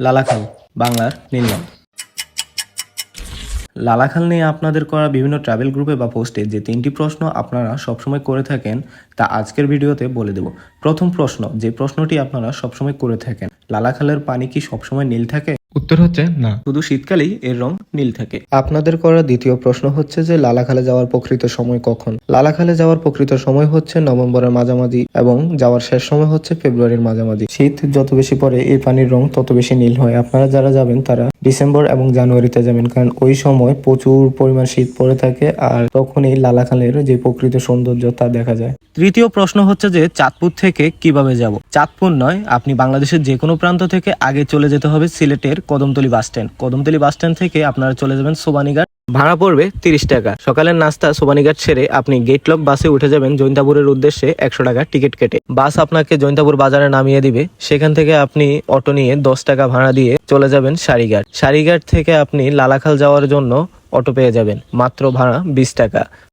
লালাখাল বাংলার নীলনদ। লালাখাল নিয়ে আপনাদের করা বিভিন্ন ট্রাভেল গ্রুপে বা পোস্টে যে 3টি প্রশ্ন আপনারা সবসময় করে থাকেন তা আজকের ভিডিওতে বলে দেব। প্রথম প্রশ্ন, যে প্রশ্নটি আপনারা সবসময় করে থাকেন, লালাখালের পানি কি সবসময় নীল থাকে? উত্তর হচ্ছে না। শুধু শীতকালেই এর রং নীল থাকে। আপনাদের করা দ্বিতীয় প্রশ্ন হচ্ছে যে লালাখালে যাওয়ার প্রকৃত সময় কখন? লালাখালে যাওয়ার প্রকৃত সময় হচ্ছে নভেম্বরের মাঝামাঝি এবং যাওয়ার শেষ সময় হচ্ছে ফেব্রুয়ারির মাঝামাঝি। শীত যত বেশি পড়ে এই পানির রং তত বেশি নীল হয়। আপনারা যারা যাবেন তারা ডিসেম্বর এবং জানুয়ারিতে যাবেন, কারণ ওই সময় প্রচুর পরিমাণ শীত পড়ে থাকে আর তখনই লালাখালের যে প্রকৃত সৌন্দর্য তা দেখা যায়। তৃতীয় প্রশ্ন হচ্ছে যে চাঁদপুর থেকে কিভাবে যাব? চাঁদপুর নয়, আপনি বাংলাদেশের যে কোনো প্রান্ত থেকে আগে চলে যেতে হবে সিলেটের Kadamtali bus stand. Kadamtali bus stand থেকে আপনারা চলে যাবেন সোবানীঘাট। ভাড়া পড়বে 30 টাকা। সকালের নাস্তা সোবানীঘাট ছেড়ে আপনি গেটলক বাসে উঠে যাবেন জৈন্তাপুরের উদ্দেশ্যে 100 টাকা টিকিট কেটে। বাস আপনাকে জৈন্তাপুর বাজারে নামিয়ে দিবে। সেখান থেকে আপনি অটো নিয়ে 10 টাকা ভাড়া দিয়ে চলে যাবেন সারিঘাট। সারিঘাট থেকে আপনি লালাখাল যাওয়ার জন্য অটো পেয়ে যাবেন, মাত্র ভাড়া 20 টাকা।